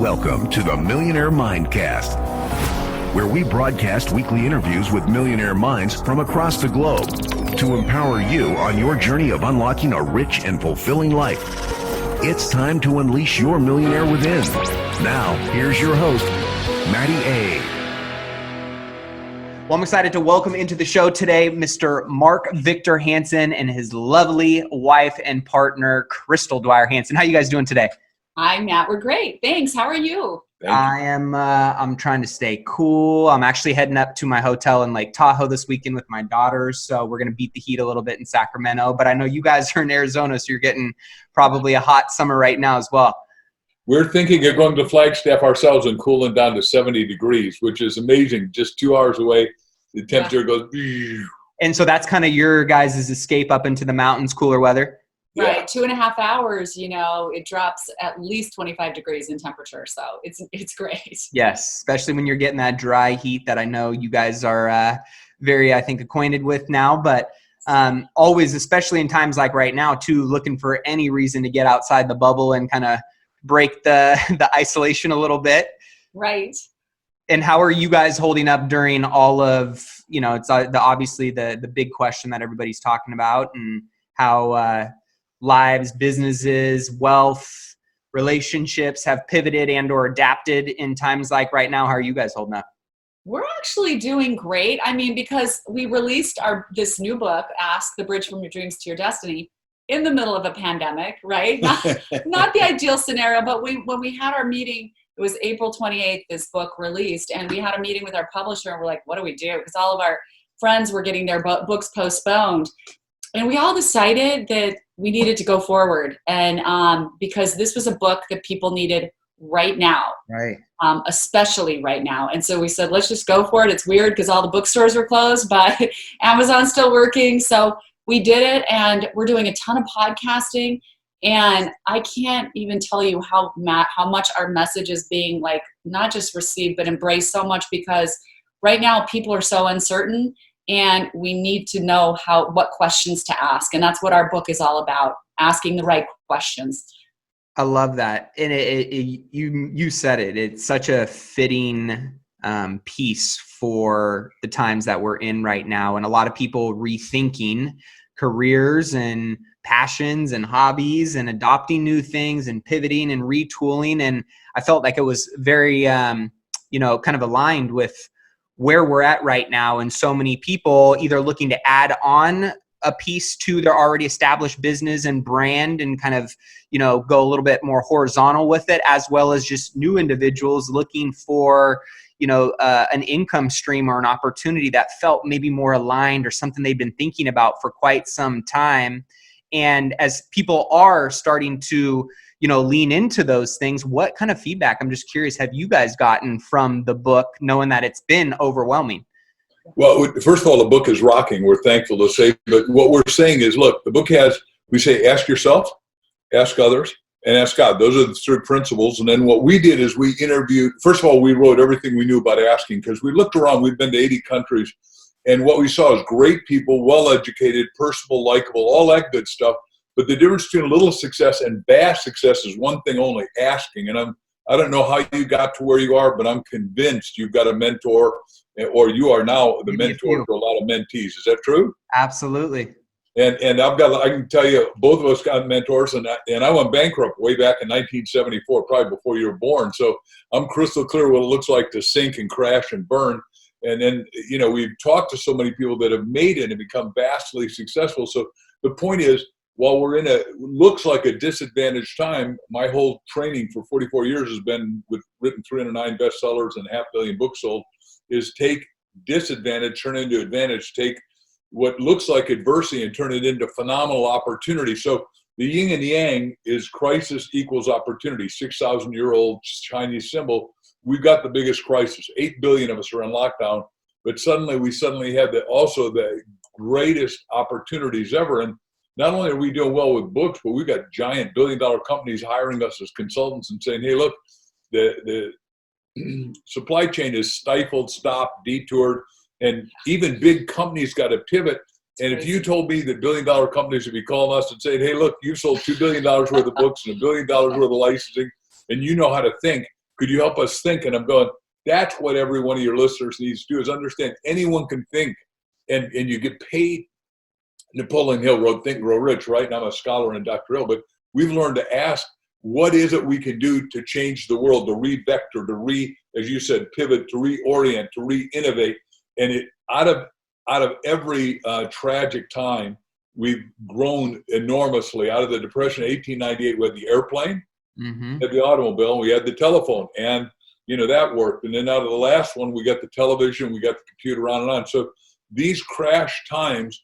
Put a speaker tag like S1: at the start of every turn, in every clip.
S1: Welcome to the Millionaire Mindcast, where we broadcast weekly interviews with millionaire minds from across the globe to empower you on your journey of unlocking a rich and fulfilling life. It's time to unleash your millionaire within. Now, here's your host, Matty A.
S2: Well, I'm excited to welcome into the show today Mr. Victor Hansen and his lovely wife and partner, Dwyer Hansen. How you guys doing today?
S3: Hi, Matt. We're great. Thanks. How are you?
S2: I'm trying to stay cool. I'm actually heading up to my hotel in Lake Tahoe this weekend with my daughters. So we're going to beat the heat a little bit in Sacramento. But I know you guys are in Arizona, so you're getting probably a hot summer right now as well.
S4: We're thinking of going to Flagstaff ourselves and cooling down to 70 degrees, which is amazing. Just 2 hours away, the temperature goes.
S2: And so that's kind of your guys' escape up into the mountains, cooler weather?
S3: Right. 2.5 hours, it drops at least 25 degrees in temperature. So it's great.
S2: Yes, especially when you're getting that dry heat that I know you guys are very, I think, acquainted with now. But always, especially in times like right now, too, looking for any reason to get outside the bubble and kind of break the isolation a little bit.
S3: Right. And
S2: how are you guys holding up during all of, it's obviously the big question that everybody's talking about, and how lives, businesses, wealth, relationships have pivoted and or adapted in times like right now. How are you guys holding up?
S3: We're actually doing great. I mean, because we released this new book, Ask the Bridge from Your Dreams to Your Destiny, in the middle of a pandemic, right? Not the ideal scenario, but when we had our meeting, it was April 28th, this book released, and we had a meeting with our publisher, and we're like, what do we do? Because all of our friends were getting their books postponed. And we all decided that we needed to go forward. And because this was a book that people needed right now,
S2: right?
S3: Especially right now. And so we said, let's just go for it. It's weird because all the bookstores were closed, but Amazon's still working. So we did it, and we're doing a ton of podcasting. And I can't even tell you how much our message is being not just received, but embraced so much, because right now people are so uncertain. And we need to know what questions to ask. And that's what our book is all about, asking the right questions.
S2: I love that. And you said it. It's such a fitting piece for the times that we're in right now. And a lot of people rethinking careers and passions and hobbies and adopting new things and pivoting and retooling. And I felt like it was very, kind of aligned with where we're at right now, and so many people either looking to add on a piece to their already established business and brand and kind of, go a little bit more horizontal with it, as well as just new individuals looking for, an income stream or an opportunity that felt maybe more aligned or something they've been thinking about for quite some time. And as people are starting to, lean into those things, what kind of feedback, I'm just curious, have you guys gotten from the book, knowing that it's been overwhelming?
S4: Well, first of all, the book is rocking. We're thankful to say, but what we're saying is, look, the book we say, ask yourself, ask others, and ask God. Those are the three principles. And then what we did is we interviewed, first of all, we wrote everything we knew about asking, because we looked around, we've been to 80 countries, and what we saw is great people, well-educated, personable, likable, all that good stuff. But the difference between a little success and vast success is one thing only, asking. And I don't know how you got to where you are, but I'm convinced you've got a mentor, or you are now the mentor to a lot of mentees. Is that true?
S2: Absolutely.
S4: And I can tell you, both of us got mentors, and I went bankrupt way back in 1974, probably before you were born. So I'm crystal clear what it looks like to sink and crash and burn. And then, we've talked to so many people that have made it and become vastly successful. So the point is, while we're in looks like a disadvantaged time, my whole training for 44 years has been written 309 bestsellers and 500 million books sold, is take disadvantage, turn it into advantage, take what looks like adversity and turn it into phenomenal opportunity. So the yin and yang is crisis equals opportunity, 6,000-year-old Chinese symbol. We've got the biggest crisis. 8 billion of us are in lockdown, but we suddenly had also the greatest opportunities ever. And not only are we doing well with books, but we've got giant billion-dollar companies hiring us as consultants and saying, hey, look, the supply chain is stifled, stopped, detoured, and even big companies got to pivot. And if you told me that billion-dollar companies would be calling us and saying, hey, look, you sold $2 billion worth of books and $1 billion worth of licensing, and you know how to think, Could you help us think? And I'm going, that's what every one of your listeners needs to do, is understand anyone can think, and you get paid. Napoleon Hill wrote Think and Grow Rich, right? And I'm a scholar in Dr. Hill, but we've learned to ask, what is it we can do to change the world, to re-vector, as you said, pivot, to reorient, to re-innovate. And it out of every tragic time, we've grown enormously. Out of the Depression of 1898, we had the airplane, we had the automobile, and we had the telephone, and that worked. And then out of the last one, we got the television, we got the computer, on and on. So these crash times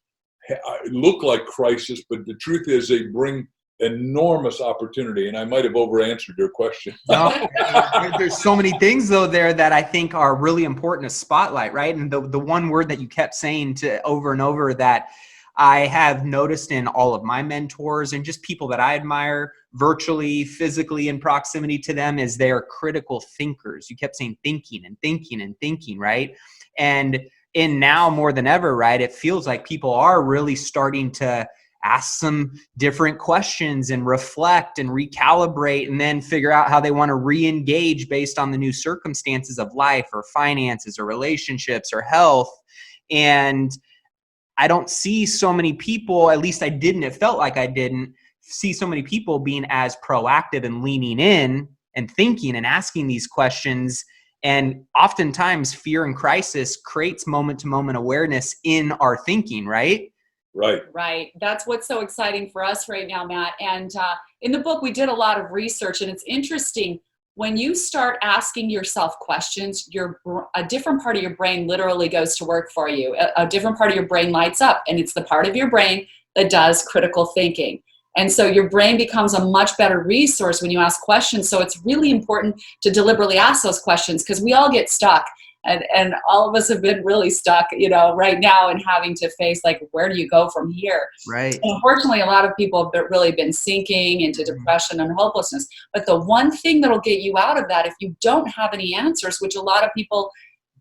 S4: look like crisis, but the truth is they bring enormous opportunity. And I might have over-answered your question.
S2: No, there's so many things though there that I think are really important to spotlight, right? And the one word that you kept saying to over and over that I have noticed in all of my mentors and just people that I admire virtually, physically, in proximity to them, is they are critical thinkers. You kept saying thinking and thinking and thinking, right? And in now more than ever, right, it feels like people are really starting to ask some different questions and reflect and recalibrate and then figure out how they want to re-engage based on the new circumstances of life or finances or relationships or health. And I don't see so many people, at least I didn't, it felt like I didn't see so many people being as proactive and leaning in and thinking and asking these questions. And oftentimes fear and crisis creates moment-to-moment awareness in our thinking, right?
S3: Right. That's what's so exciting for us right now, Matt. And in the book, we did a lot of research, and it's interesting. When you start asking yourself questions, a different part of your brain literally goes to work for you. A different part of your brain lights up, and it's the part of your brain that does critical thinking. And so your brain becomes a much better resource when you ask questions. So it's really important to deliberately ask those questions, because we all get stuck. And all of us have been really stuck, right now, and having to face, like, where do you go from here?
S2: Right.
S3: And unfortunately, a lot of people have really been sinking into depression and hopelessness. But the one thing that'll get you out of that, if you don't have any answers, which a lot of people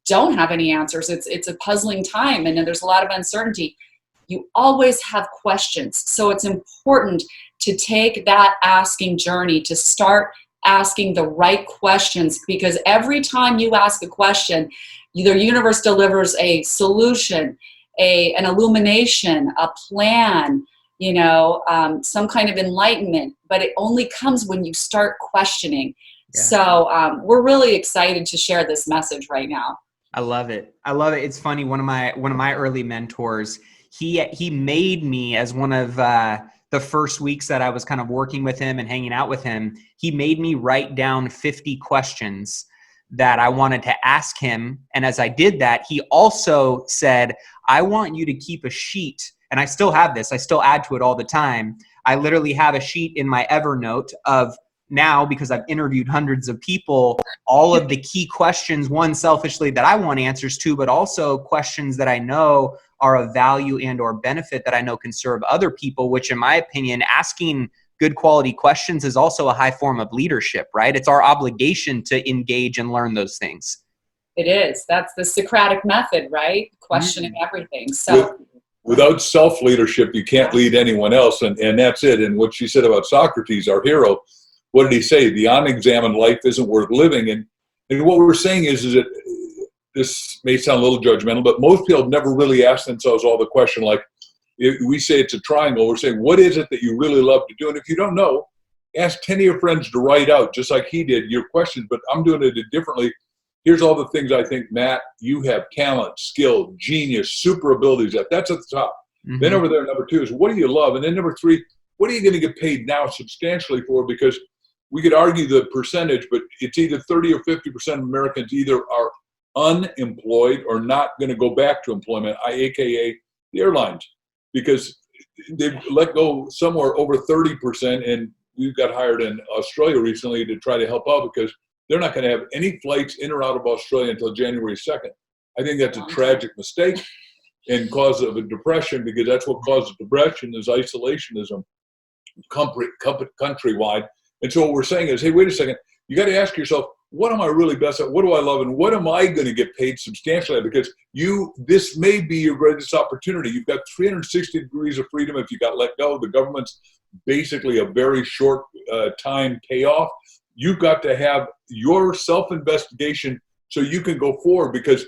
S3: don't have any answers, it's a puzzling time, and there's a lot of uncertainty. You always have questions. So it's important to take that asking journey, to start asking the right questions, because every time you ask a question, the universe delivers a solution, an illumination, a plan, some kind of enlightenment, but it only comes when you start questioning. Yeah. So we're really excited to share this message right now.
S2: I love it. It's funny. One of my early mentors, he made me, as one of the first weeks that I was kind of working with him and hanging out with him, he made me write down 50 questions that I wanted to ask him. And as I did that, he also said, I want you to keep a sheet. And I still have this. I still add to it all the time. I literally have a sheet in my Evernote of, now, because I've interviewed hundreds of people, all of the key questions, one, selfishly, that I want answers to, but also questions that I know are of value and or benefit that I know can serve other people, which, in my opinion, asking good quality questions is also a high form of leadership, right? It's our obligation to engage and learn those things.
S3: It is. That's the Socratic method, right? Questioning everything. So
S4: without self-leadership, you can't lead anyone else. And that's it. And what she said about Socrates, our hero, what did he say? The unexamined life isn't worth living. And what we're saying is that this may sound a little judgmental, but most people have never really asked themselves all the question, like, we say it's a triangle. We're saying, what is it that you really love to do? And if you don't know, ask 10 of your friends to write out, just like he did, your questions, but I'm doing it differently. Here's all the things I think, Matt, you have talent, skill, genius, super abilities at. That's at the top. Mm-hmm. Then over there, number 2 is, what do you love? And then number 3, what are you going to get paid now substantially for? Because we could argue the percentage, but it's either 30 or 50% of Americans either are unemployed or not going to go back to employment, aka the airlines, because they've let go somewhere over 30%. And we got hired in Australia recently to try to help out, because they're not going to have any flights in or out of Australia until January 2nd. I think that's a tragic mistake and cause of a depression, because that's what causes depression is isolationism countrywide. And so what we're saying is, hey, wait a second, you got to ask yourself, what am I really best at? What do I love? And what am I going to get paid substantially at? Because this may be your greatest opportunity. You've got 360 degrees of freedom if you got let go. The government's basically a very short time payoff. you've got to have your self-investigation so you can go forward. Because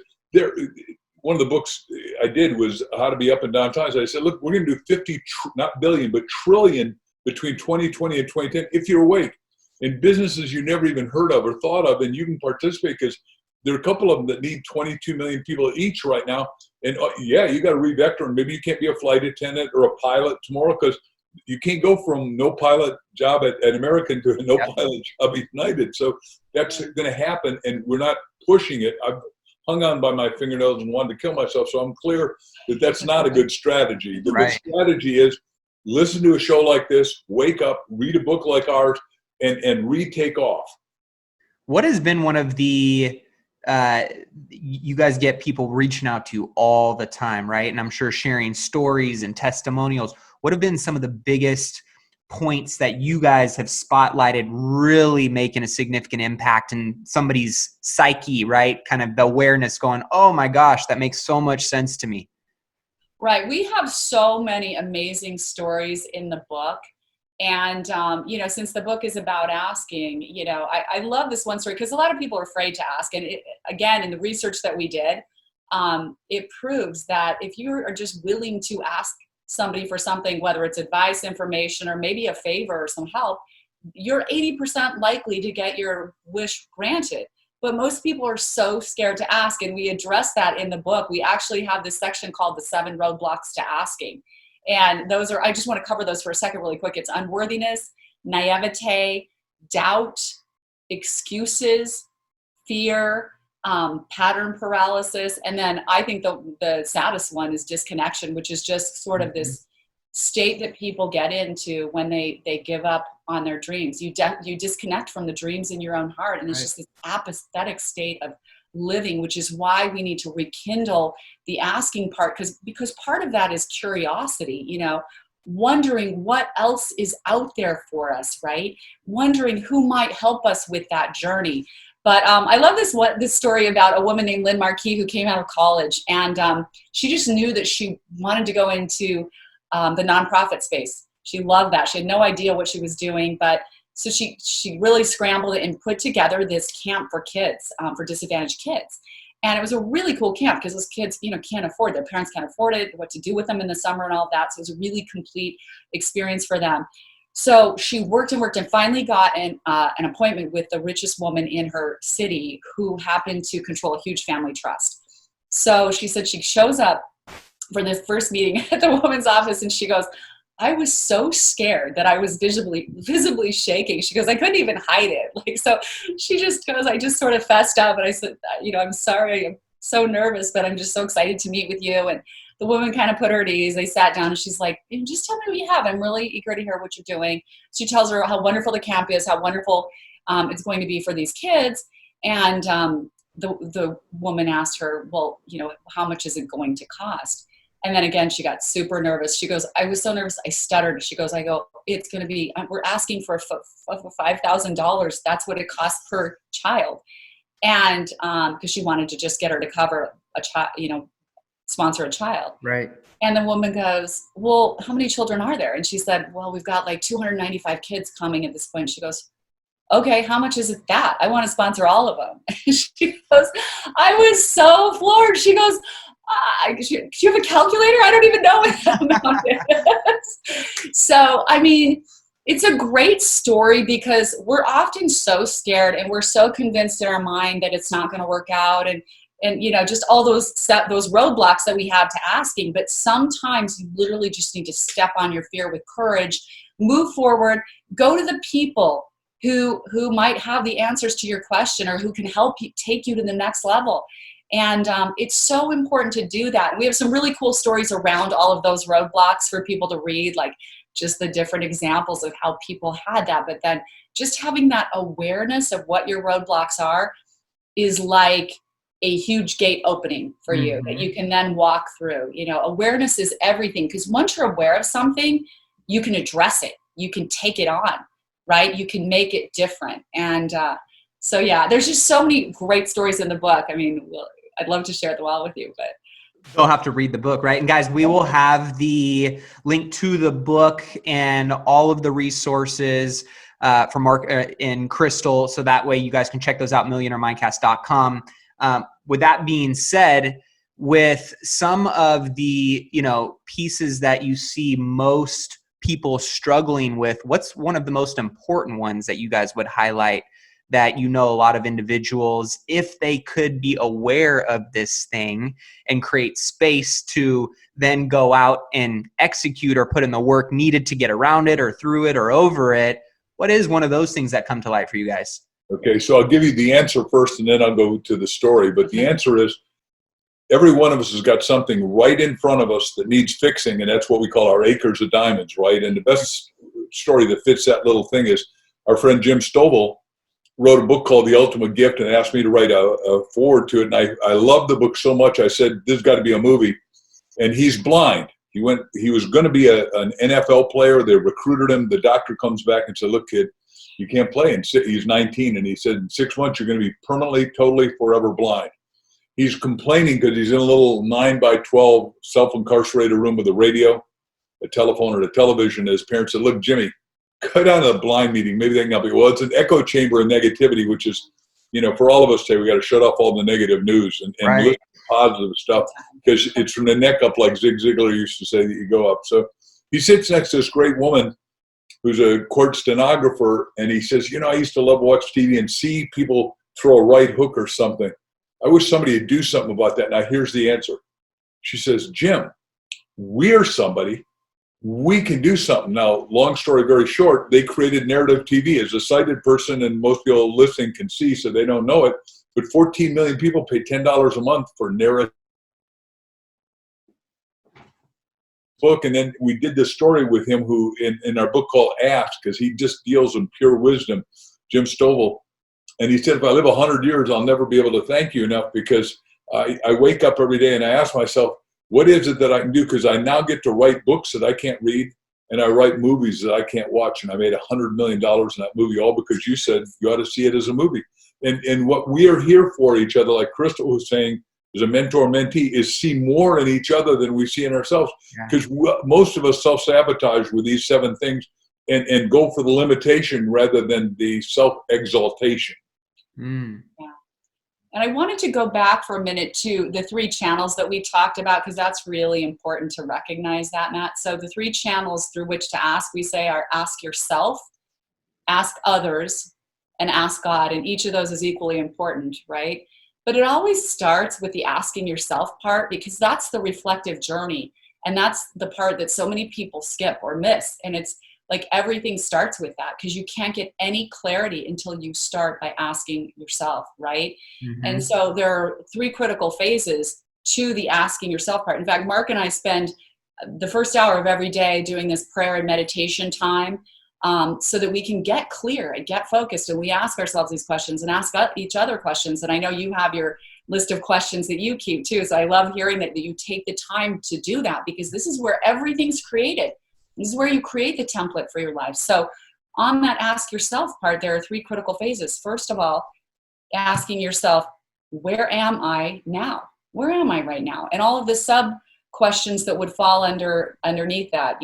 S4: one of the books I did was How to Be Up and Down Times. I said, look, we're going to do 50, not billion, but trillion between 2020 and 2010 if you're awake, in businesses you never even heard of or thought of, and you can participate, because there are a couple of them that need 22 million people each right now. And yeah, you got to re-vector, and maybe you can't be a flight attendant or a pilot tomorrow, because you can't go from no pilot job at American to a no pilot job at United. So that's going to happen, and we're not pushing it. I've hung on by my fingernails and wanted to kill myself, so I'm clear that that's not a good strategy. The good strategy is listen to a show like this, wake up, read a book like ours, and retake off.
S2: What has been one of the you guys get people reaching out to you all the time, right? And I'm sure sharing stories and testimonials. What have been some of the biggest points that you guys have spotlighted really making a significant impact in somebody's psyche, right? Kind of the awareness going, oh my gosh, that makes so much sense to me.
S3: Right. We have so many amazing stories in the book. And, since the book is about asking, I love this one story because a lot of people are afraid to ask. And again, in the research that we did, it proves that if you are just willing to ask somebody for something, whether it's advice, information, or maybe a favor or some help, you're 80% likely to get your wish granted. But most people are so scared to ask. And we address that in the book. We actually have this section called the 7 roadblocks to asking. And those are, I just want to cover those for a second really quick. It's unworthiness, naivete, doubt, excuses, fear, pattern paralysis. And then I think the saddest one is disconnection, which is just sort of this state that people get into when they give up on their dreams. You disconnect from the dreams in your own heart. And it's just this apathetic state of living, which is why we need to rekindle the asking part, because part of that is curiosity, wondering what else is out there for us, right? Wondering who might help us with that journey. But I love this story about a woman named Lynn Marquis who came out of college, and she just knew that she wanted to go into the nonprofit space. She loved that. She had no idea what she was doing, but so she really scrambled and put together this camp for kids, for disadvantaged kids. And it was a really cool camp because those kids, can't afford, their parents can't afford it, what to do with them in the summer and all that. So it was a really complete experience for them. So she worked and finally got an appointment with the richest woman in her city who happened to control a huge family trust. So she said she shows up for this first meeting at the woman's office, and she goes, I was so scared that I was visibly shaking. She goes, I couldn't even hide it. So she just goes, I just sort of fessed up, and I said, I'm sorry, I'm so nervous, but I'm just so excited to meet with you. And the woman kind of put her at ease. They sat down, and she's like, just tell me what you have. I'm really eager to hear what you're doing. She tells her how wonderful the camp is, how wonderful it's going to be for these kids. And the woman asked her, well, how much is it going to cost? And then again, she got super nervous. She goes, I was so nervous, I stuttered. She goes, it's going to be, we're asking for $5,000. That's what it costs per child. And because she wanted to just get her to cover a child, sponsor a child.
S2: Right.
S3: And the woman goes, well, how many children are there? And she said, well, we've got like 295 kids coming at this point. She goes, okay, how much is it that? I want to sponsor all of them. She goes, I was so floored. She goes, do you have a calculator? I don't even know what that amount is. So, it's a great story because we're often so scared and we're so convinced in our mind that it's not going to work out. And just all those roadblocks that we have to asking. But sometimes you literally just need to step on your fear with courage, move forward, go to the people who might have the answers to your question or who can help you take you to the next level. And it's so important to do that. We have some really cool stories around all of those roadblocks for people to read, like just the different examples of how people had that. But then just having that awareness of what your roadblocks are is like a huge gate opening for you that you can then walk through. Awareness is everything, because once you're aware of something, you can address it. You can take it on, right? You can make it different. And so, yeah, there's just so many great stories in the book. I'd love to share them all with you, but
S2: you'll have to read the book, right? And guys, we will have the link to the book and all of the resources from Mark and Crystal. So that way you guys can check those out, millionairemindcast.com. With that being said, with some of the, pieces that you see most people struggling with, what's one of the most important ones that you guys would highlight that a lot of individuals, if they could be aware of this thing and create space to then go out and execute or put in the work needed to get around it or through it or over it, what is one of those things that come to light for you guys?
S4: Okay, so I'll give you the answer first, and then I'll go to the story. But the answer is every one of us has got something right in front of us that needs fixing, and that's what we call our acres of diamonds, right? And the best story that fits that little thing is our friend Jim Stovall wrote a book called The Ultimate Gift and asked me to write a foreword to it. And I loved the book so much, I said, this has got to be a movie. And he's blind. He was going to be an NFL player. They recruited him. The doctor comes back and said, look, kid, you can't play. And he's 19. And he said, in 6 months, you're going to be permanently, totally, forever blind. He's complaining because he's in a little 9x12 self-incarcerated room with a radio, a telephone, or a television. His parents said, look, Jimmy, cut down to the blind meeting. Maybe they can help you. Well, it's an echo chamber of negativity, which is, for all of us today, we got to shut off all the negative news and
S2: Right.
S4: listen to positive stuff, because it's from the neck up, like Zig Ziglar used to say, that you go up. So he sits next to this great woman who's a court stenographer, and he says, I used to love watch TV and see people throw a right hook or something. I wish somebody would do something about that. Now, here's the answer. She says, Jim, we're somebody. We can do something. Now, long story very short, they created narrative TV. As a sighted person, and most people listening can see, so they don't know it, but 14 million people pay $10 a month for narrative book. And then we did this story with him who, in our book called Ask, because he just deals in pure wisdom, Jim Stovall. And he said, if I live 100 years, I'll never be able to thank you enough, because I wake up every day and I ask myself, what is it that I can do? Because I now get to write books that I can't read, and I write movies that I can't watch. And I made $100 million in that movie, all because you said you ought to see it as a movie. And what we are here for each other, like Crystal was saying, as a mentor-mentee, is see more in each other than we see in ourselves. Because most of us self-sabotage with these 7 things and go for the limitation rather than the self-exaltation.
S2: Mm.
S3: Yeah. And I wanted to go back for a minute to the 3 channels that we talked about, because that's really important to recognize that, Matt. So the 3 channels through which to ask, we say, are ask yourself, ask others, and ask God. And each of those is equally important, right? But it always starts with the asking yourself part, because that's the reflective journey. And that's the part that so many people skip or miss. And it's like everything starts with that, because you can't get any clarity until you start by asking yourself, right?
S2: Mm-hmm.
S3: And so there are 3 critical phases to the asking yourself part. In fact, Mark and I spend the first hour of every day doing this prayer and meditation time, so that we can get clear and get focused. And we ask ourselves these questions and ask each other questions. And I know you have your list of questions that you keep too. So I love hearing that you take the time to do that, because this is where everything's created. This is where you create the template for your life. So on that ask yourself part, there are 3 critical phases. First of all, asking yourself, where am I now? Where am I right now? And all of the sub questions that would fall underneath that,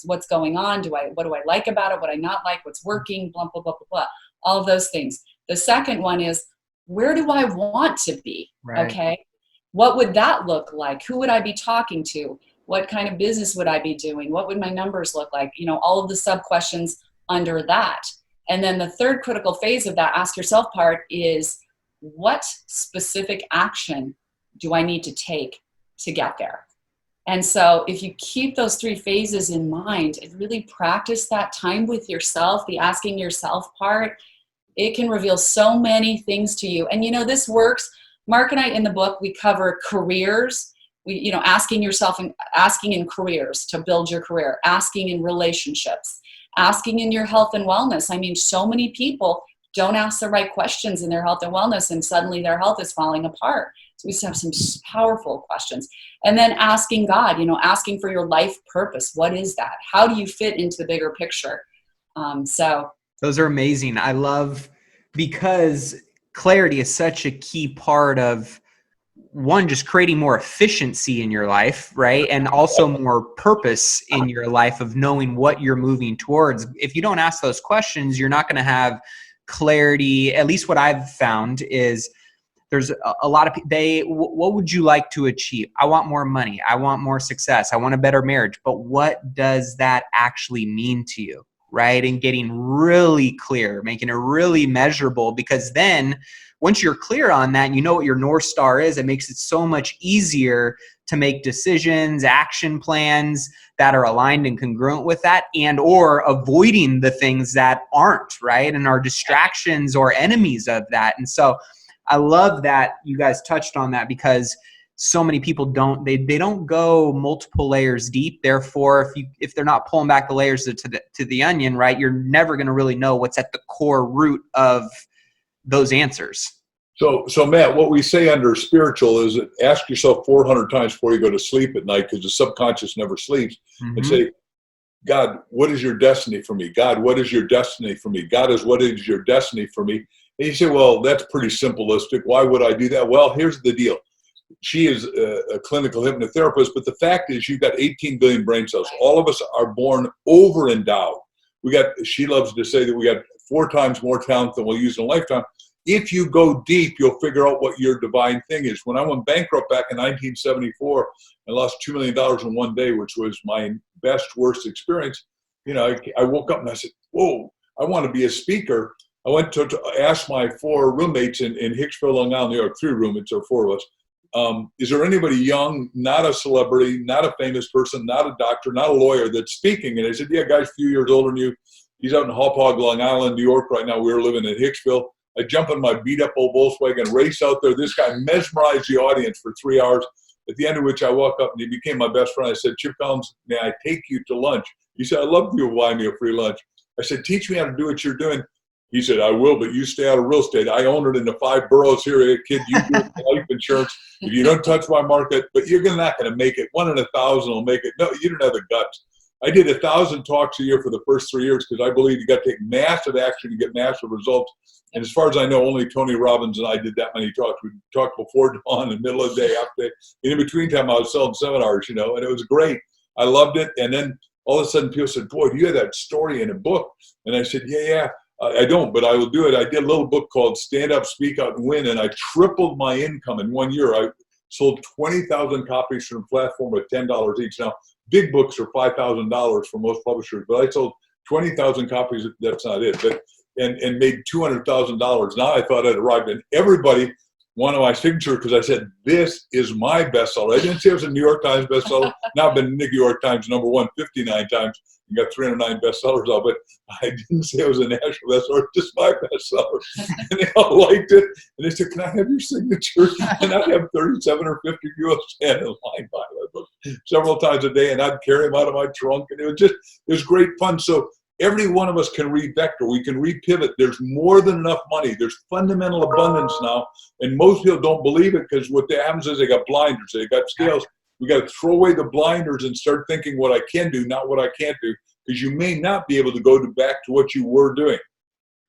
S3: what's going on? What do I like about it? What I not like? What's working? Blah, blah, blah, blah, blah. All of those things. The second one is, where do I want to be?
S2: Right.
S3: Okay. What would that look like? Who would I be talking to? What kind of business would I be doing? What would my numbers look like? All of the sub questions under that. And then the third critical phase of that ask yourself part is, what specific action do I need to take to get there? And so if you keep those 3 phases in mind and really practice that time with yourself, the asking yourself part, it can reveal so many things to you. And this works. Mark and I, in the book, we cover careers. We, asking yourself and asking in careers to build your career, asking in relationships, asking in your health and wellness. I mean, so many people don't ask the right questions in their health and wellness, and suddenly their health is falling apart. So we have some powerful questions. And then asking God, asking for your life purpose. What is that? How do you fit into the bigger picture? So
S2: those are amazing. I love, because clarity is such a key part of one, just creating more efficiency in your life, right? And also more purpose in your life of knowing what you're moving towards. If you don't ask those questions, you're not going to have clarity. At least what I've found is there's a lot of what would you like to achieve? I want more money. I want more success. I want a better marriage. But what does that actually mean to you, right? And getting really clear, making it really measurable, because then once you're clear on that and you know what your North Star is, it makes it so much easier to make decisions, action plans that are aligned and congruent with that, and or avoiding the things that aren't, right? And are distractions or enemies of that. And so I love that you guys touched on that, because so many people don't go multiple layers deep. Therefore, if they're not pulling back the layers to the onion, right, you're never going to really know what's at the core root of those answers.
S4: So Matt, what we say under spiritual is that ask yourself 400 times before you go to sleep at night, because the subconscious never sleeps, and say, God, what is your destiny for me? God, what is your destiny for me? God, what is your destiny for me? And you say, well, that's pretty simplistic. Why would I do that? Well, here's the deal. She is a clinical hypnotherapist, but the fact is you've got 18 billion brain cells. All of us are born over-endowed. She loves to say that we got 4 times more talent than we'll use in a lifetime. If you go deep, you'll figure out what your divine thing is. When I went bankrupt back in 1974, I lost $2 million in one day, which was my worst experience. I woke up and I said, whoa, I want to be a speaker. I went to ask my 4 roommates in Hicksville, Long Island, New York, 3 roommates, or 4 of us. Is there anybody young, not a celebrity, not a famous person, not a doctor, not a lawyer that's speaking? And I said, yeah, guy's a few years older than you. He's out in Hauppauge, Long Island, New York right now. We were living in Hicksville. I jump in my beat up old Volkswagen, race out there. This guy mesmerized the audience for 3 hours, at the end of which I walk up and he became my best friend. I said, Chip Collins, may I take you to lunch? He said, I'd love you to buy me a free lunch. I said, teach me how to do what you're doing. He said, I will, but you stay out of real estate. I own it in the 5 boroughs here. Hey, kid, you do life insurance. If you don't touch my market, but you're not going to make it. 1 in 1,000 will make it. No, you don't have the guts. I did 1,000 talks a year for the first 3 years because I believe you got to take massive action to get massive results. And as far as I know, only Tony Robbins and I did that many talks. We talked before dawn, in the middle of the day, after day. In between time, I was selling seminars, and it was great. I loved it. And then all of a sudden, people said, boy, do you have that story in a book? And I said, yeah. I don't, but I will do it. I did a little book called Stand Up, Speak Out, and Win, and I tripled my income in 1 year. I sold 20,000 copies from a platform at $10 each. Now, big books are $5,000 for most publishers, but I sold 20,000 copies. That's not it, but and made $200,000. Now I thought I'd arrived, and everybody wanted my signature because I said, this is my bestseller. I didn't say it was a New York Times bestseller. Now I've been in the New York Times #1 59 times. You got 309 bestsellers out, but I didn't say it was a national bestseller, just my bestseller. And they all liked it. And they said, can I have your signature? And I'd have 37 or 50 people stand in line by my book several times a day, and I'd carry them out of my trunk. And it was great fun. So every one of us can re-vector. We can re-pivot. There's more than enough money. There's fundamental abundance now. And most people don't believe it because what happens is they got blinders. They got scales. We got to throw away the blinders and start thinking what I can do, not what I can't do, because you may not be able to go back to what you were doing.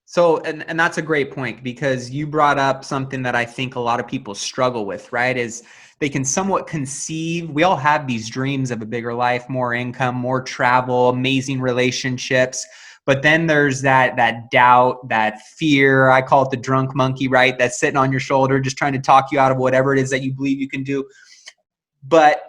S2: So, and that's a great point, because you brought up something that I think a lot of people struggle with, right? Is they can somewhat conceive, we all have these dreams of a bigger life, more income, more travel, amazing relationships. But then there's that doubt, that fear, I call it the drunk monkey, right? That's sitting on your shoulder, just trying to talk you out of whatever it is that you believe you can do. But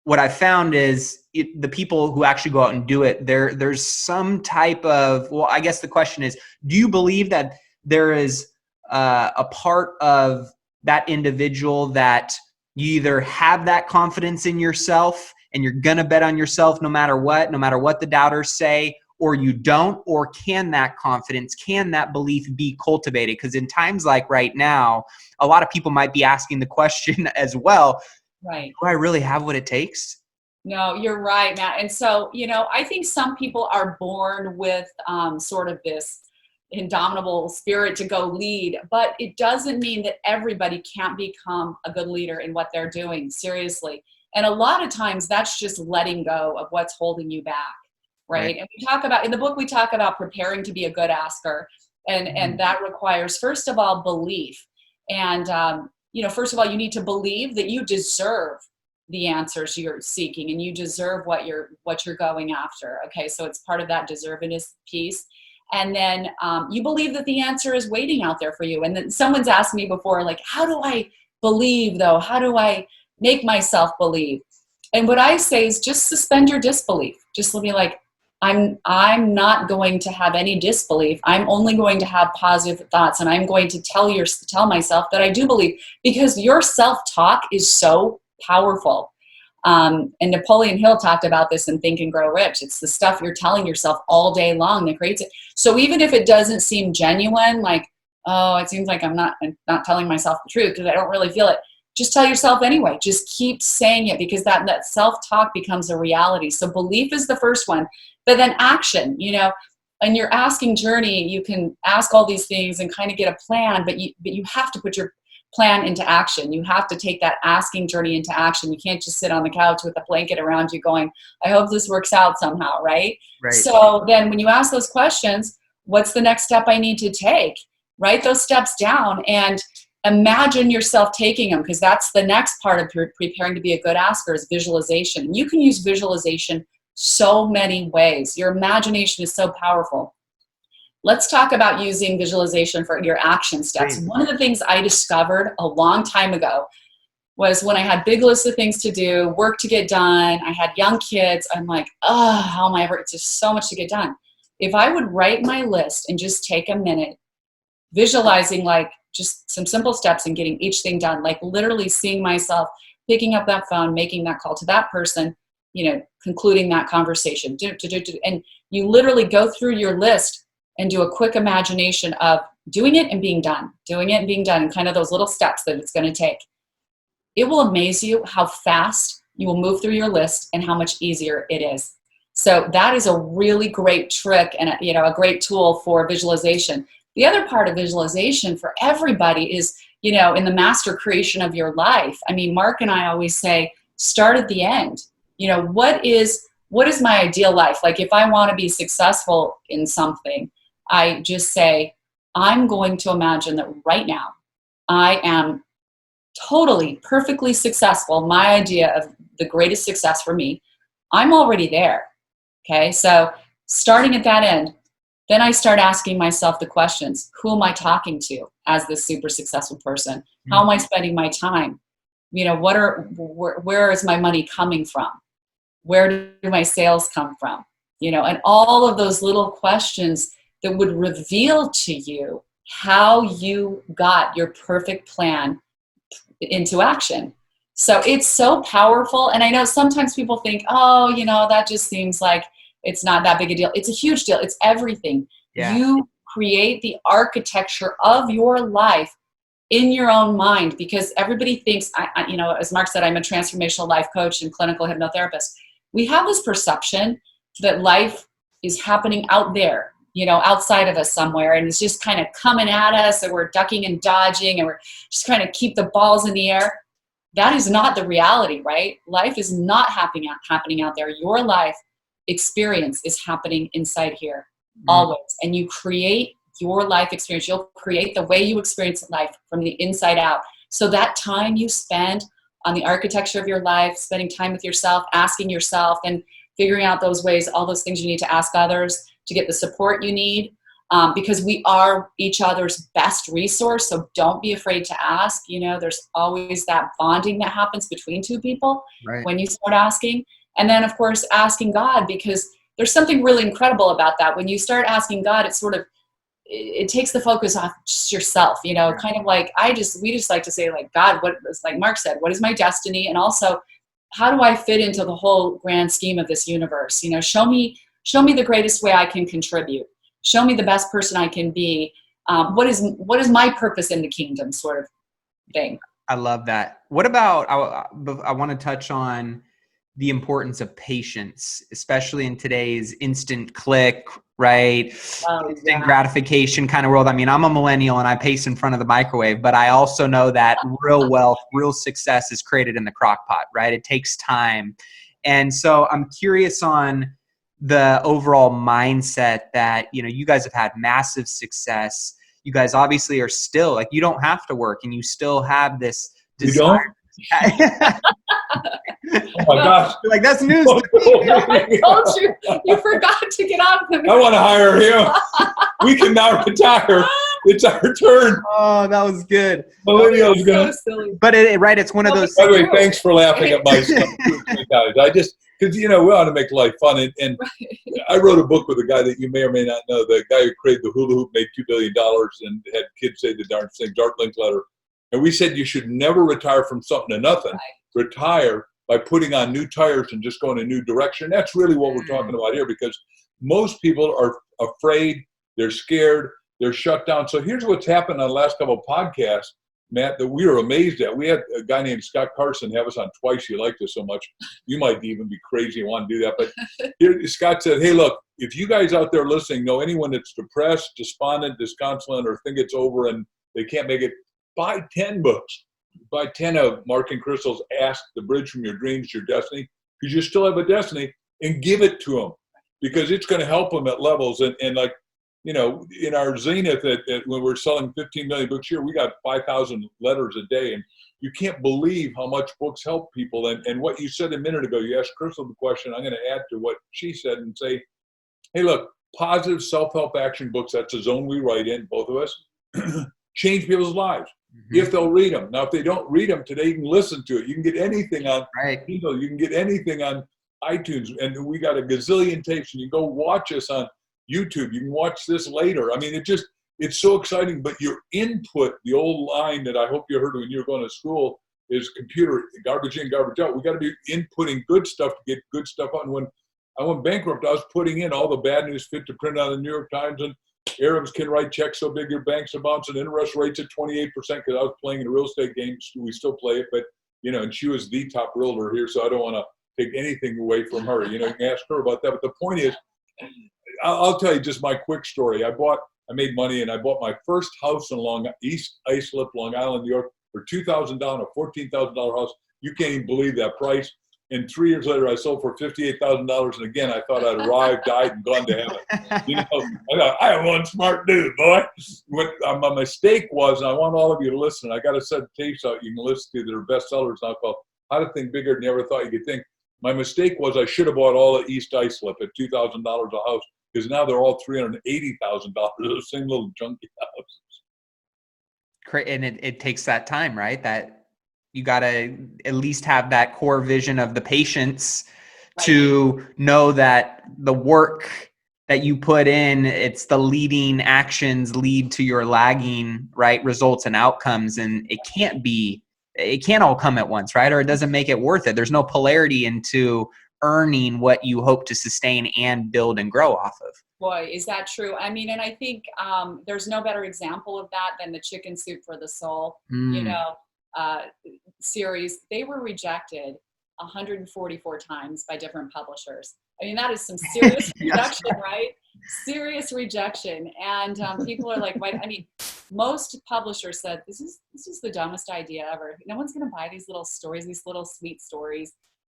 S2: what I found is the people who actually go out and do it, there's some type of, well, I guess the question is, do you believe that there is a part of that individual that you either have that confidence in yourself and you're going to bet on yourself no matter what the doubters say, or you don't? Or can that confidence, can that belief be cultivated? Because in times like right now, a lot of people might be asking the question as well,
S3: right?
S2: Do I really have what it takes?
S3: No, you're right, Matt. And so, I think some people are born with sort of this indomitable spirit to go lead, but it doesn't mean that everybody can't become a good leader in what they're doing, seriously. And a lot of times that's just letting go of what's holding you back, right? And we talk about, in the book, we talk about preparing to be a good asker. And that requires, first of all, belief. And first of all, you need to believe that you deserve the answers you're seeking and you deserve what you're going after. Okay, so it's part of that deservedness piece. And then you believe that the answer is waiting out there for you. And then someone's asked me before, like, how do I believe though? How do I make myself believe? And what I say is just suspend your disbelief. Just be like, I'm not going to have any disbelief. I'm only going to have positive thoughts, and I'm going to tell myself that I do believe, because your self-talk is so powerful. And Napoleon Hill talked about this in Think and Grow Rich. It's the stuff you're telling yourself all day long that creates it. So even if it doesn't seem genuine, like, oh, it seems like I'm not telling myself the truth because I don't really feel it, just tell yourself anyway. Just keep saying it, because that self-talk becomes a reality. So belief is the first one, but then action, in your asking journey, you can ask all these things and kind of get a plan, but you have to put your plan into action. You have to take that asking journey into action. You can't just sit on the couch with a blanket around you going, I hope this works out somehow, right? So then when you ask those questions, what's the next step I need to take? Write those steps down and imagine yourself taking them, because that's the next part of preparing to be a good asker is visualization. You can use visualization so many ways. Your imagination is so powerful. Let's talk about using visualization for your action steps. One of the things I discovered a long time ago was when I had big lists of things to do, work to get done, I had young kids, I'm like, oh, how am I ever, it's just so much to get done. If I would write my list and just take a minute, visualizing like just some simple steps and getting each thing done, like literally seeing myself picking up that phone, making that call to that person, concluding that conversation, and you literally go through your list and do a quick imagination of doing it and being done, and kind of those little steps that it's going to take. It will amaze you how fast you will move through your list and how much easier it is. So that is a really great trick and a great tool for visualization. The other part of visualization for everybody is, in the master creation of your life. I mean, Mark and I always say, start at the end. What is my ideal life? Like if I want to be successful in something, I just say, I'm going to imagine that right now I am totally, perfectly successful. My idea of the greatest success for me, I'm already there. Okay, so starting at that end, then I start asking myself the questions. Who am I talking to as this super successful person? How am I spending my time? Where is my money coming from? Where do my sales come from? And all of those little questions that would reveal to you how you got your perfect plan into action. So it's so powerful. And I know sometimes people think, oh, that just seems like it's not that big a deal. It's a huge deal. It's everything. Yeah. You create the architecture of your life in your own mind, because everybody thinks, as Mark said, I'm a transformational life coach and clinical hypnotherapist. We have this perception that life is happening out there, outside of us somewhere, and it's just kind of coming at us, and we're ducking and dodging, and we're just kind of keep the balls in the air. That is not the reality, right? Life is not happening out there. Your life experience is happening inside here, always. And you create your life experience. You'll create the way you experience life from the inside out. So that time you spend on the architecture of your life, spending time with yourself, asking yourself, and figuring out those ways, all those things you need to ask others to get the support you need, because we are each other's best resource. So don't be afraid to ask. There's always that bonding that happens between two people when you start asking. And then, of course, asking God, because there's something really incredible about that. When you start asking God, it takes the focus off just yourself, kind of like we just like to say, like, God, like Mark said, what is my destiny? And also, how do I fit into the whole grand scheme of this universe? Show me the greatest way I can contribute. Show me the best person I can be. What is my purpose in the kingdom, sort of thing.
S2: I love that. What about, I want to touch on the importance of patience, especially in today's instant click, right? Instant gratification kind of world. I mean, I'm a millennial and I pace in front of the microwave, but I also know that real wealth, real success is created in the crock pot, right? It takes time. And so I'm curious on the overall mindset that, you guys have had massive success. you guys obviously are still like, you don't have to work and you still have this
S4: You don't?
S2: desire.
S4: Oh my gosh.
S2: Like, that's news to me.
S3: I told you, you forgot to get off the.
S4: I want to hire him. We can now retire. It's our turn.
S2: Oh, that was good.
S4: Millennials
S3: So
S4: gonna.
S3: silly.
S2: But right, it's one of those.
S4: By the way, thanks for laughing at my stuff, guys. I just, because we ought to make life fun. And I wrote a book with a guy that you may or may not know. The guy who created the hula hoop, made $2 billion, and had kids say the darn thing, Art Linkletter. And we said you should never retire from something to nothing. Right. Retire by putting on new tires and just going a new direction. That's really what we're talking about here, because most people are afraid, they're scared, they're shut down. So here's what's happened on the last couple of podcasts, Matt, that we were amazed at. We had a guy named Scott Carson have us on twice. He liked us so much. You might even be crazy and want to do that. But here, Scott said, hey, look, if you guys out there listening know anyone that's depressed, despondent, disconsolate, or think it's over and they can't make it, buy 10 books. Buy 10 of Mark and Crystal's Ask the Bridge from Your Dreams to Your Destiny, because you still have a destiny, and give it to them, because it's going to help them at levels. And like, in our zenith, when we're selling 15 million books a year, we got 5,000 letters a day. And you can't believe how much books help people. And what you said a minute ago, you asked Crystal the question, I'm going to add to what she said and say, hey, look, positive self-help action books, that's the zone we write in, both of us, change people's lives. If they'll read them. Now, if they don't read them today, you can listen to it. You can get anything on Kindle. You can get anything on iTunes. And we got a gazillion tapes. And you go watch us on YouTube. You can watch this later. I mean, it's so exciting. But your input, the old line that I hope you heard when you were going to school, is computer, garbage in, garbage out. We got to be inputting good stuff to get good stuff on. When I went bankrupt, I was putting in all the bad news fit to print on the New York Times, and Arabs can write checks so big your bank's about, and interest rates at 28%, because I was playing in a real estate game. We still play it, but, and she was the top realtor here, so I don't want to take anything away from her. You can ask her about that. But the point is, I'll tell you just my quick story. I made money, and I bought my first house in East Islip, Long Island, New York, for $2,000, a $14,000 house. You can't even believe that price. And 3 years later, I sold for $58,000. And again, I thought I'd arrived, died, and gone to heaven. I thought, I am one smart dude, boy. What my mistake was, and I want all of you to listen, I got a set of tapes out you can listen to that are bestsellers now called How to Think Bigger Than You Ever Thought You Could Think. My mistake was I should have bought all of East Islip at $2,000 a house, because now they're all $380,000, the same little junky houses.
S2: And it takes that time, right? That you got to at least have that core vision of the patience to know that the work that you put in, it's the leading actions lead to your lagging, right, results and outcomes. And it can't all come at once, right? Or it doesn't make it worth it. There's no polarity into earning what you hope to sustain and build and grow off of.
S3: Boy, is that true. I mean, and I think there's no better example of that than the Chicken Soup for the Soul, series. They were rejected 144 times by different publishers. I mean, that is some serious rejection, right? Serious rejection. And people are like, wait, I mean, most publishers said, this is the dumbest idea ever. No one's going to buy these little stories, these little sweet stories.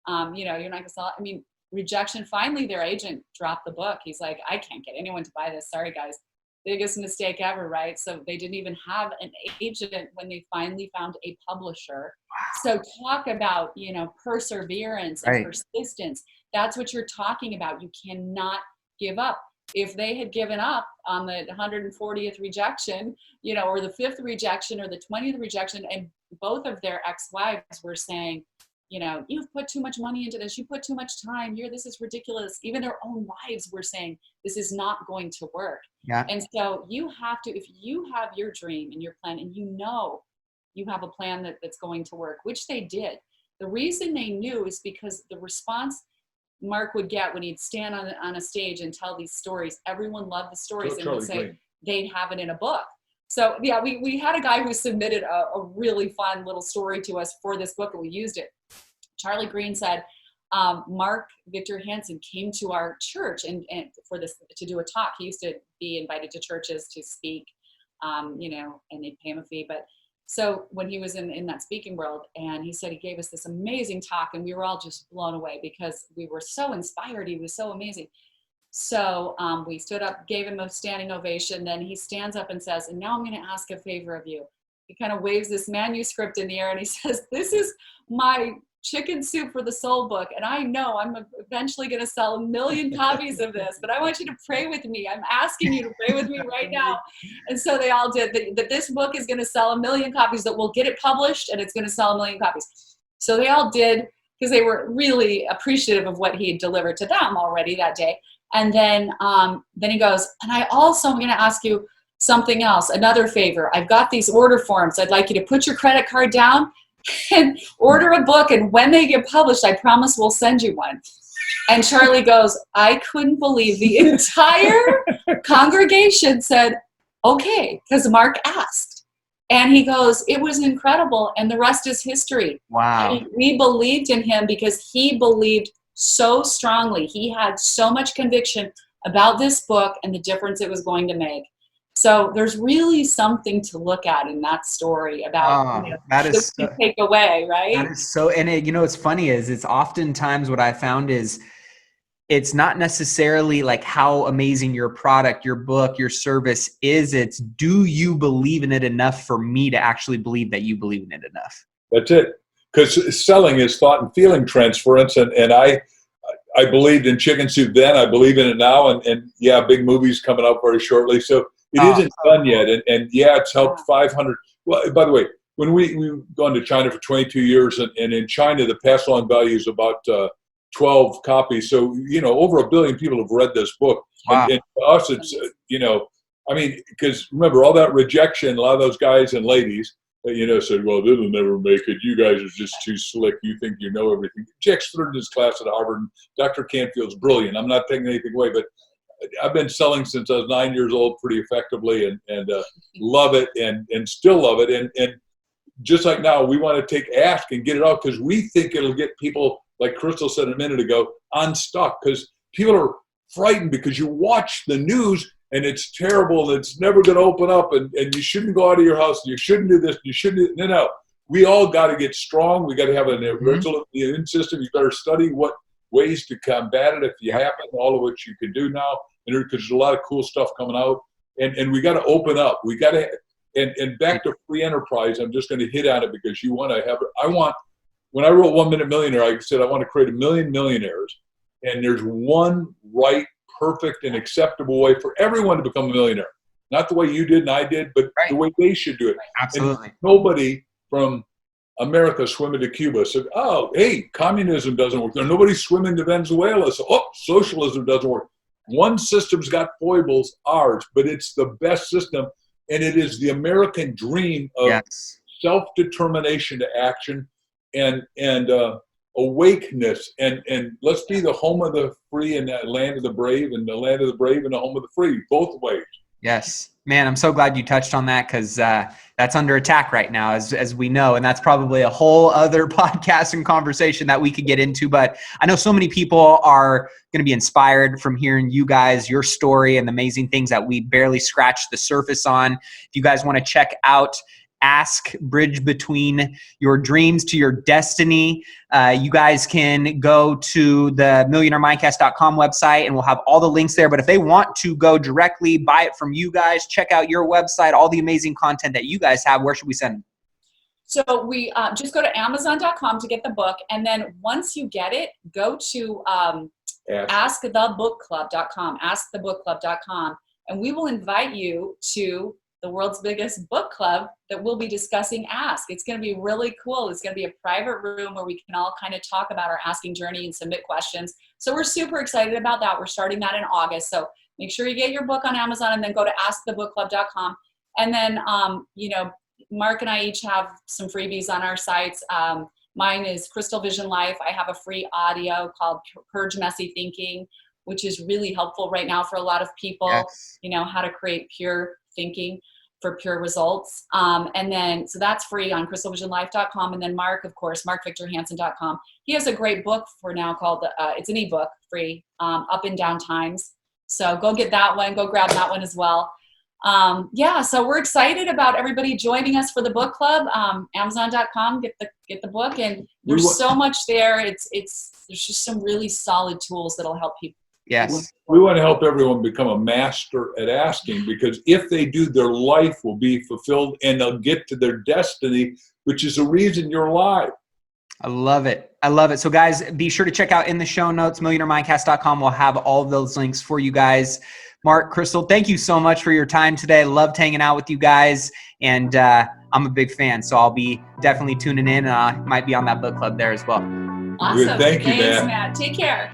S3: You're not going to sell it. I mean, rejection. Finally, their agent dropped the book. He's like, I can't get anyone to buy this. Sorry, guys. Biggest mistake ever, right? So they didn't even have an agent when they finally found a publisher. Wow. So talk about, perseverance and persistence. That's what you're talking about. You cannot give up. If they had given up on the 140th rejection, or the 5th rejection or the 20th rejection, and both of their ex-wives were saying, you've put too much money into this. You put too much time here. This is ridiculous. Even their own wives were saying, this is not going to work. Yeah. And so you have to, if you have your dream and your plan, and you have a plan that's going to work, which they did. The reason they knew is because the response Mark would get when he'd stand on a stage and tell these stories, everyone loved the stories and would say they'd have it in a book. So yeah, we had a guy who submitted a really fun little story to us for this book, and we used it. Charlie Green said, Mark Victor Hansen came to our church and for this to do a talk. He used to be invited to churches to speak, and they'd pay him a fee. But so when he was in that speaking world, and he said he gave us this amazing talk, and we were all just blown away because we were so inspired. He was so amazing. So we stood up, gave him a standing ovation. Then he stands up and says, and now I'm going to ask a favor of you. He kind of waves this manuscript in the air and he says, this is my Chicken Soup for the Soul book. And I know I'm eventually going to sell 1 million copies of this, but I want you to pray with me. I'm asking you to pray with me right now. And so they all did. That this book is going to sell 1 million copies, that we'll get it published and it's going to sell 1 million copies. So they all did, because they were really appreciative of what he had delivered to them already that day. And then he goes, and I also am going to ask you something else, another favor. I've got these order forms. I'd like you to put your credit card down and order a book. And when they get published, I promise we'll send you one. And Charlie goes, I couldn't believe the entire congregation said, okay, because Mark asked. And he goes, it was incredible. And the rest is history.
S2: Wow.
S3: And we believed in him because he believed so strongly. He had so much conviction about this book and the difference it was going to make. So there's really something to look at in that story about
S2: that is
S3: so, take away, right?
S2: That is so, and what's funny is it's oftentimes what I found is it's not necessarily like how amazing your product, your book, your service is. It's, do you believe in it enough for me to actually believe that you believe in it enough?
S4: That's it. Because selling is thought and feeling transference, and I believed in Chicken Soup then. I believe in it now, and yeah, big movie's coming out very shortly. So it isn't done yet, and yeah, it's helped 500. Well, by the way, when we've gone to China for 22 years, and in China the pass along value is about 12 copies. So over 1 billion people have read this book, and to us it's I mean, because remember all that rejection, a lot of those guys and ladies. Said, well, this will never make it. You guys are just too slick. You think you know everything. Jack's third in his class at Harvard. And Dr. Canfield's brilliant. I'm not taking anything away, but I've been selling since I was 9 years old pretty effectively and love it and still love it. And just like now, we want to take Ask and get it out because we think it'll get people, like Crystal said a minute ago, unstuck because people are frightened because you watch the news and it's terrible, and it's never going to open up, and you shouldn't go out of your house, and you shouldn't do this, you shouldn't do, no. We all got to get strong. We got to have an original immune system. You better study what ways to combat it if you haven't, all of which you can do now, because there's a lot of cool stuff coming out, and we got to open up. We got to, and back to free enterprise, I'm just going to hit on it because you want to have it. When I wrote 1 Minute Millionaire, I said I want to create 1 million millionaires, and there's one right, perfect and acceptable way for everyone to become a millionaire. Not the way you did and I did, but the way they should do it.
S2: Absolutely.
S4: And nobody from America swimming to Cuba said, oh, hey, communism doesn't work. Nobody's swimming to Venezuela. So, socialism doesn't work. One system's got foibles, ours, but it's the best system. And it is the American dream of self-determination to action and awakeness, and let's be the home of the free and the land of the brave, and the land of the brave and the home of the free, both ways.
S2: Yes, man, I'm so glad you touched on that because that's under attack right now, as we know, and that's probably a whole other podcast and conversation that we could get into. But I know so many people are going to be inspired from hearing you guys, your story, and the amazing things that we barely scratched the surface on. If you guys want to check out Ask, Bridge Between Your Dreams to Your Destiny, you guys can go to the millionairemindcast.com website and we'll have all the links there. But if they want to go directly, buy it from you guys, check out your website, all the amazing content that you guys have, where should we send them?
S3: So we just go to Amazon.com to get the book. And then once you get it, go to askthebookclub.com, askthebookclub.com, and we will invite you to the world's biggest book club that we'll be discussing Ask. It's going to be really cool. It's going to be a private room where we can all kind of talk about our asking journey and submit questions. So we're super excited about that. We're starting that in August. So make sure you get your book on Amazon and then go to askthebookclub.com. And then, Mark and I each have some freebies on our sites. Mine is Crystal Vision Life. I have a free audio called Purge Messy Thinking, which is really helpful right now for a lot of people, how to create pure thinking for pure results. And then, so that's free on crystalvisionlife.com. And then Mark, of course, markvictorhansen.com. He has a great book for now called, it's an ebook, free, Up and Down Times. So go get that one, go grab that one as well. So we're excited about everybody joining us for the book club. Amazon.com, get the book, and there's so much there. There's just some really solid tools that'll help people.
S2: Yes.
S4: We want to help everyone become a master at asking, because if they do, their life will be fulfilled and they'll get to their destiny, which is the reason you're alive.
S2: I love it. I love it. So guys, be sure to check out in the show notes, millionairemindcast.com. We'll have all of those links for you guys. Mark, Crystal, thank you so much for your time today. Loved hanging out with you guys. And I'm a big fan, so I'll be definitely tuning in. Might be on that book club there as well.
S3: Awesome.
S4: Thank you,
S3: Thanks,
S4: man.
S3: Matt. Take care.